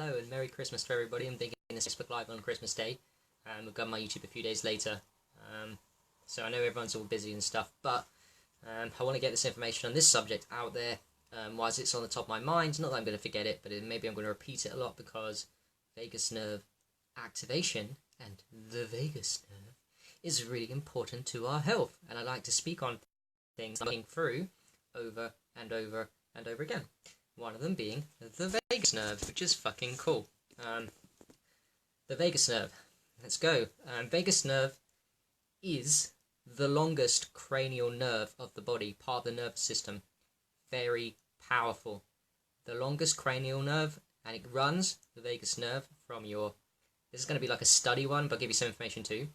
Hello and Merry Christmas to everybody. I'm thinking this Facebook Live on Christmas Day. We've got my YouTube a few days later. So I know everyone's all busy and stuff, but I want to get this information on this subject out there whilst it's on the top of my mind. Not that I'm going to forget it, but maybe I'm going to repeat it a lot because vagus nerve activation and the vagus nerve is really important to our health. And I like to speak on things I'm looking through over and over and over again. One of them being the vagus nerve, which is fucking cool. The vagus nerve. Let's go. Vagus nerve is the longest cranial nerve of the body, part of the nervous system. Very powerful. The longest cranial nerve, and it runs, the vagus nerve, from your... This is going to be like a study one, but I'll give you some information too.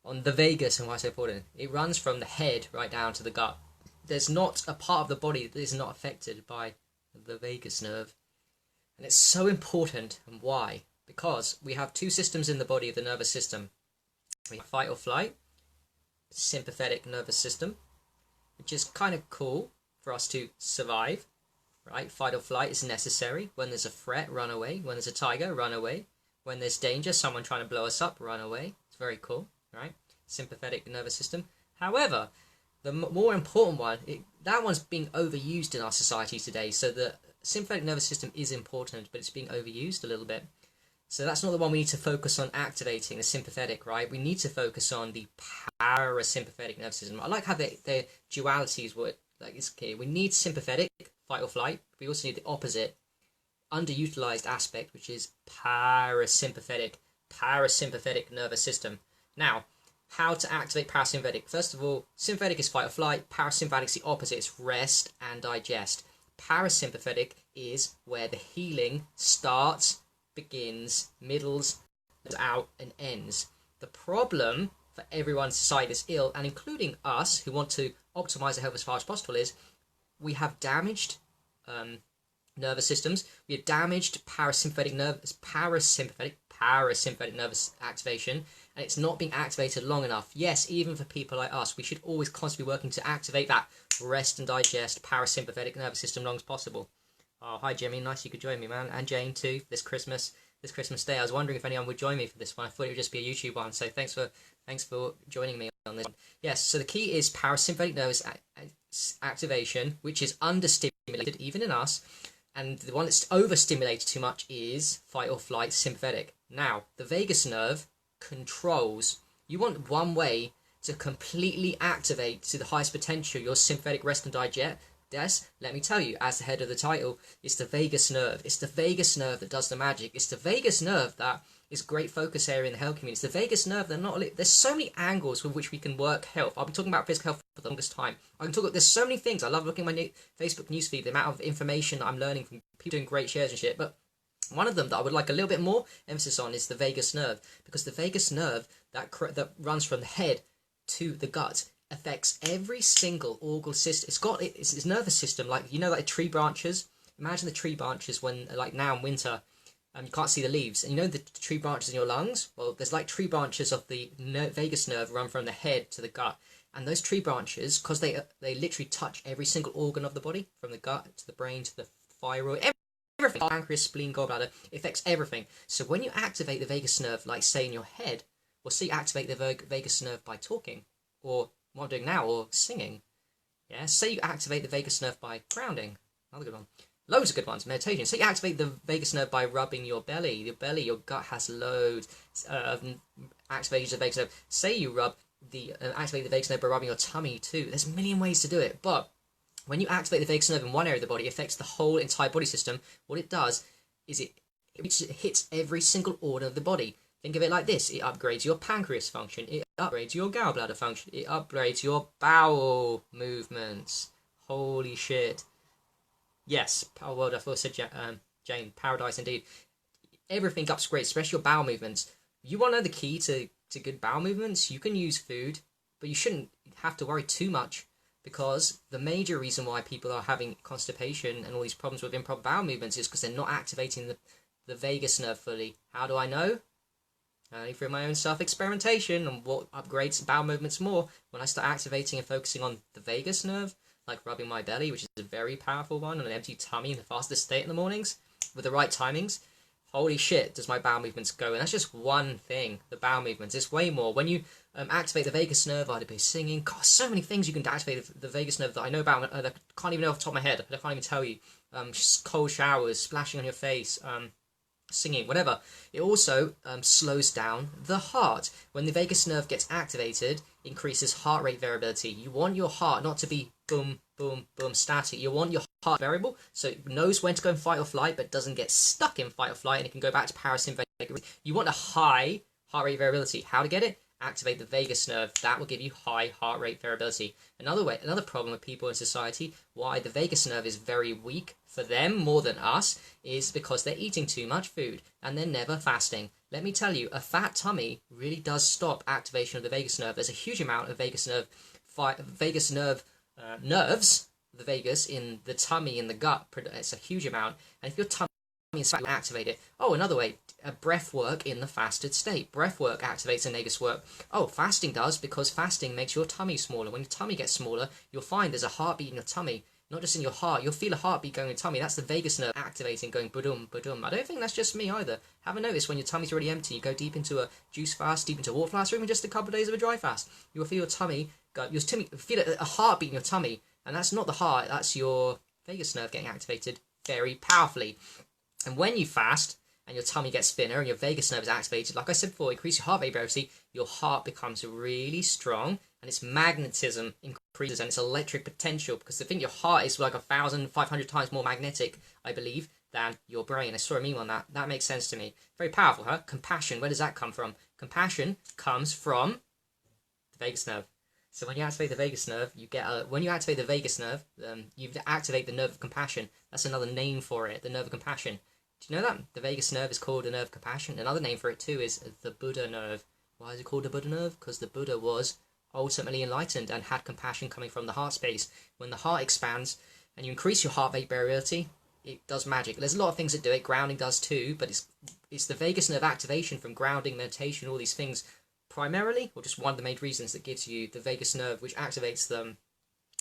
On the vagus and why it's so important. It runs from the head right down to the gut. There's not a part of the body that is not affected by the vagus nerve, and it's so important. And why? Because we have two systems in the body of the nervous system. We have fight or flight, sympathetic nervous system, which is kind of cool for us to survive, right? Fight or flight is necessary. When there's a threat, run away. When there's a tiger, run away. When there's danger, someone trying to blow us up, run away. It's very cool, right? Sympathetic nervous system. However, the more important one, that one's being overused in our society today. So the sympathetic nervous system is important, but it's being overused a little bit. So that's not the one we need to focus on activating, the sympathetic, right? We need to focus on the parasympathetic nervous system. I like how their dualities work. Like it's clear. We need sympathetic, fight or flight. We also need the opposite, underutilized aspect, which is parasympathetic nervous system. Now, how to activate parasympathetic? First of all, sympathetic is fight or flight. Parasympathetic is the opposite. It's rest and digest. Parasympathetic is where the healing starts, begins, middles, out, and ends. The problem for everyone in society that's ill, and including us who want to optimize their health as far as possible, is we have damaged nervous systems. We have damaged parasympathetic nervous activation, and it's not being activated long enough. Yes, even for people like us, we should always constantly be working to activate that rest and digest parasympathetic nervous system long as possible. Oh, hi Jimmy, nice you could join me, man, and Jane too. This Christmas Day, I was wondering if anyone would join me for this one. I thought it would just be a YouTube one, so thanks for joining me on this one. Yes, so the key is parasympathetic nervous activation, which is understimulated even in us. And the one that's overstimulated too much is fight or flight sympathetic. Now, the vagus nerve controls. You want one way to completely activate to the highest potential your sympathetic rest and digest. Yes, let me tell you, as the head of the title, it's the vagus nerve. It's the vagus nerve that does the magic. It's the vagus nerve that is a great focus area in the health community. It's the vagus nerve that there's so many angles with which we can work health. I'll be talking about physical health for the longest time. I can talk about, there's so many things. I love looking at my Facebook newsfeed, the amount of information that I'm learning from people doing great shares and shit. But one of them that I would like a little bit more emphasis on is the vagus nerve, because the vagus nerve that runs from the head to the gut affects every single organ system. It's nervous system, like like tree branches. Imagine the tree branches when, like now in winter, you can't see the leaves, and the tree branches in your lungs. Well, there's like tree branches of the vagus nerve run from the head to the gut, and those tree branches, because they literally touch every single organ of the body, from the gut to the brain to the thyroid, everything, pancreas, spleen, gallbladder, it affects everything. So when you activate the vagus nerve, like say in your head, or say you activate the vagus nerve by talking, or what I'm doing now, or singing. Yeah, say you activate the vagus nerve by grounding. Another good one. Loads of good ones. Meditation. Say you activate the vagus nerve by rubbing your belly. Your gut has loads of activations of the vagus nerve. Say you activate the vagus nerve by rubbing your tummy too. There's a million ways to do it. But when you activate the vagus nerve in one area of the body, it affects the whole entire body system. What it does is it hits every single organ of the body. Think of it like this. It upgrades your pancreas function. It upgrades your gallbladder function. It upgrades your bowel movements. Holy shit. Yes. Oh, well, I thought I said Jane. Paradise indeed. Everything upgrades, especially your bowel movements. You want to know the key to good bowel movements? You can use food, but you shouldn't have to worry too much, because the major reason why people are having constipation and all these problems with improper bowel movements is because they're not activating the vagus nerve fully. How do I know? Only through my own self-experimentation and what upgrades bowel movements more. When I start activating and focusing on the vagus nerve, like rubbing my belly, which is a very powerful one, on an empty tummy in the fastest state in the mornings, with the right timings, holy shit, does my bowel movements go? And that's just one thing, the bowel movements. It's way more. When you activate the vagus nerve, either by singing, God, so many things you can activate the vagus nerve that I know about, that I can't even know off the top of my head. I can't even tell you. Cold showers, splashing on your face, singing, whatever. It also slows down the heart. When the vagus nerve gets activated, increases heart rate variability. You want your heart not to be boom, boom, boom, static. You want your heart variable, so it knows when to go in fight or flight, but doesn't get stuck in fight or flight, and it can go back to parasympathetic. You want a high heart rate variability. How to get it? Activate the vagus nerve. That will give you high heart rate variability. Another problem with people in society, why the vagus nerve is very weak for them more than us, is because they're eating too much food and they're never fasting. Let me tell you, a fat tummy really does stop activation of the vagus nerve. There's a huge amount of vagus nerves, the vagus in the tummy, in the gut. It's a huge amount, and if your tummy is fat, you activate it. Oh, another way, breath work in the fasted state. Breath work activates the vagus work. Oh, fasting does, because fasting makes your tummy smaller. When your tummy gets smaller, you'll find there's a heartbeat in your tummy. Not just in your heart, you'll feel a heartbeat going in your tummy. That's the vagus nerve activating, going ba-dum, ba-dum. I don't think that's just me either. Have a notice when your tummy's already empty, you go deep into a juice fast, deep into a water fast, or even just a couple of days of a dry fast. You'll feel your tummy, feel a heartbeat in your tummy, and that's not the heart, that's your vagus nerve getting activated very powerfully. And when you fast, and your tummy gets thinner, and your vagus nerve is activated, like I said before, increase your heart rate variability, your heart becomes really strong, and its magnetism increases, and its electric potential, because I think your heart is like 1,500 times more magnetic, I believe, than your brain. I saw a meme on that. That makes sense to me. Very powerful, huh? Compassion, where does that come from? Compassion comes from the vagus nerve. So when you activate the vagus nerve, you activate the vagus nerve, you activate the nerve of compassion. That's another name for it, the nerve of compassion. Do you know that? The vagus nerve is called the nerve of compassion. Another name for it too is the Buddha nerve. Why is it called the Buddha nerve? Because the Buddha was ultimately enlightened and had compassion coming from the heart space. When the heart expands and you increase your heart rate variability, it does magic. There's a lot of things that do it. Grounding does too, but it's the vagus nerve activation from grounding, meditation, all these things primarily, or just one of the main reasons that gives you the vagus nerve, which activates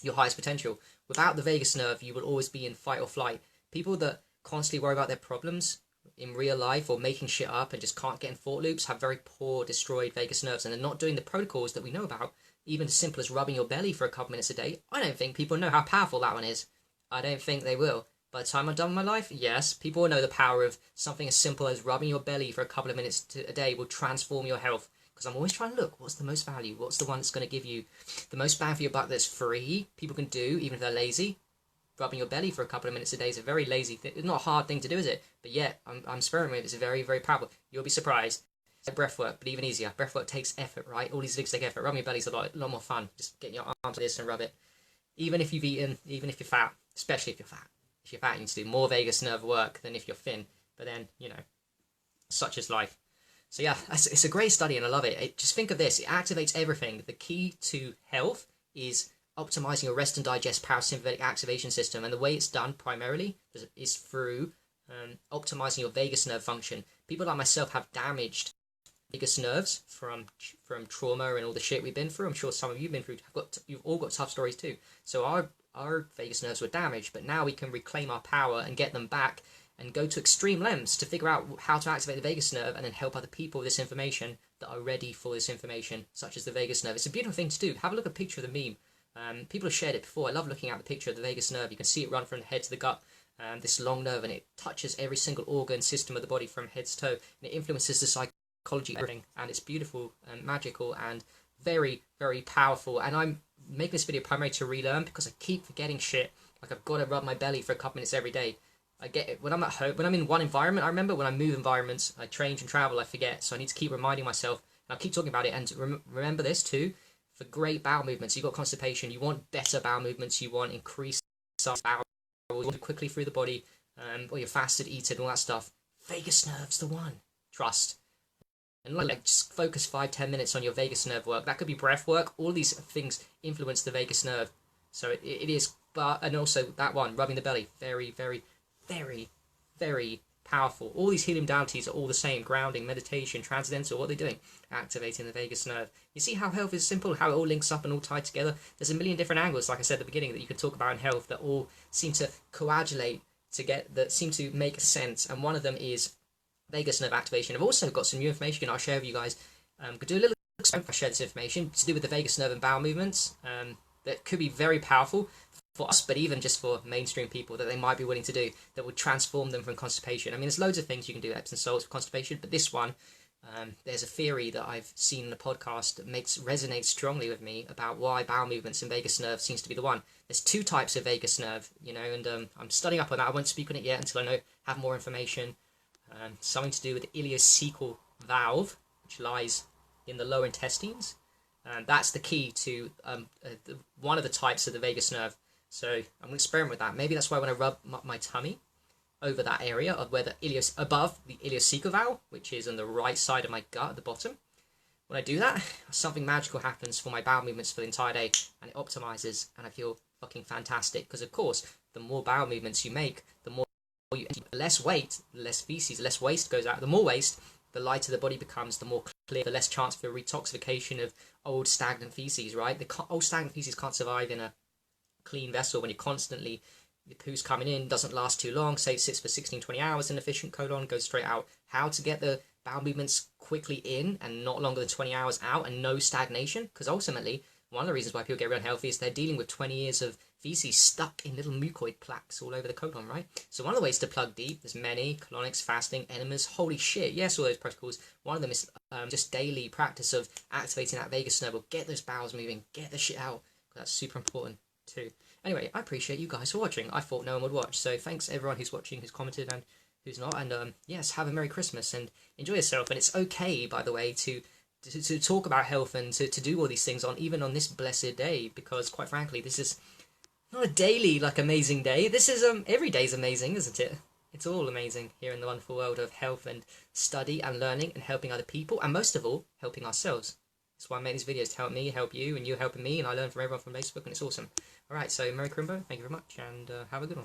your highest potential. Without the vagus nerve, you will always be in fight or flight. People that constantly worry about their problems in real life or making shit up and just can't get in thought loops have very poor, destroyed vagus nerves, and they're not doing the protocols that we know about, even as simple as rubbing your belly for a couple minutes a day. I don't think people know how powerful that one is. I don't think they will. By the time I'm done with my life, yes, people will know the power of something as simple as rubbing your belly for a couple of minutes a day will transform your health. Because I'm always trying to look, what's the most value? What's the one that's going to give you the most bang for your buck that's free? People can do, even if they're lazy. Rubbing your belly for a couple of minutes a day is a very lazy thing. It's not a hard thing to do, is it? But yet, I'm swearing with it. It's very, very powerful. You'll be surprised. It's like breath work, but even easier. Breath work takes effort, right? All these things take effort. Rubbing your belly's a lot more fun. Just getting your arms like this and rub it. Even if you've eaten, even if you're fat, especially if you're fat. If you're fat, you need to do more vagus nerve work than if you're thin. But then, such is life. So yeah, it's a great study and I love it. Just think of this. It activates everything. The key to health is optimizing your rest and digest parasympathetic activation system. And the way it's done primarily is through optimizing your vagus nerve function. People like myself have damaged vagus nerves from trauma and all the shit we've been through. I'm sure some of you've been through. You've all got tough stories too. So our vagus nerves were damaged, but now we can reclaim our power and get them back and go to extreme lengths to figure out how to activate the vagus nerve and then help other people with this information that are ready for this information, such as the vagus nerve. It's a beautiful thing to do. Have a look at a picture of the meme. People have shared it before. I love looking at the picture of the vagus nerve. You can see it run from the head to the gut, this long nerve, and it touches every single organ system of the body from head to toe, and it influences the psychology of everything, and it's beautiful and magical and very, very powerful. And I'm making this video primarily to relearn because I keep forgetting shit. Like, I've got to rub my belly for a couple minutes every day. I get it when I'm at home, when I'm in one environment. I remember when I move environments, I change and travel, I forget. So I need to keep reminding myself, and I'll keep talking about it. And remember this too, for great bowel movements. You've got constipation, you want better bowel movements, you want increased bowel, you want to quickly through the body, or you're fasted, eaten, all that stuff. Vagus nerve's the one. Trust. And like just focus 5-10 minutes on your vagus nerve work. That could be breath work. All these things influence the vagus nerve. So it is, and also that one, rubbing the belly, very, very, very, very powerful. All these healing modalities are all the same. Grounding, meditation, transcendental, what are they doing? Activating the vagus nerve. You see how health is simple, how it all links up and all tied together? There's a million different angles, like I said at the beginning, that you can talk about in health that all seem to coagulate that seem to make sense. And one of them is vagus nerve activation. I've also got some new information I'll share with you guys. Could do a little experiment if I share this information to do with the vagus nerve and bowel movements. That could be very powerful for us, but even just for mainstream people that they might be willing to do that would transform them from constipation. I mean, there's loads of things you can do, Epsom salts for constipation, but this one, there's a theory that I've seen in a podcast that resonates strongly with me about why bowel movements and vagus nerve seems to be the one. There's two types of vagus nerve, you know, and I'm studying up on that. I won't speak on it yet until I have more information. Something to do with the ileocecal valve, which lies in the lower intestines. That's the key to one of the types of the vagus nerve. So I'm going to experiment with that. Maybe that's why when I rub my tummy over that area of where above the ileocecal valve, which is on the right side of my gut at the bottom, when I do that, something magical happens for my bowel movements for the entire day, and it optimizes, and I feel fucking fantastic. Because of course, the more bowel movements you make, the more you less weight, less feces, less waste goes out. The more waste, the lighter the body becomes, the more clear, the less chance for retoxification of old stagnant feces, right? Old stagnant feces can't survive in a clean vessel when you're constantly, the poo's coming in, doesn't last too long, say it sits for 16-20 hours in efficient colon, goes straight out. How to get the bowel movements quickly in and not longer than 20 hours out and no stagnation? Because ultimately, one of the reasons why people get real unhealthy is they're dealing with 20 years of feces stuck in little mucoid plaques all over the colon, right? So one of the ways to plug deep, there's many, colonics, fasting, enemas, holy shit, yes, all those protocols. One of them is just daily practice of activating that vagus nerve, or get those bowels moving, get the shit out. That's super important too. Anyway, I appreciate you guys for watching. I thought no one would watch, so thanks everyone who's watching, who's commented and who's not, and yes, have a Merry Christmas and enjoy yourself. And it's okay, by the way, to talk about health and to do all these things even on this blessed day, because quite frankly, this is not a daily, like, amazing day. This is, every day's amazing, isn't it? It's all amazing here in the wonderful world of health and study and learning and helping other people, and most of all, helping ourselves. That's why I make these videos, to help me, help you, and you helping me, and I learn from everyone from Facebook, and it's awesome. Alright, so Merry Crimbo, thank you very much, and have a good one.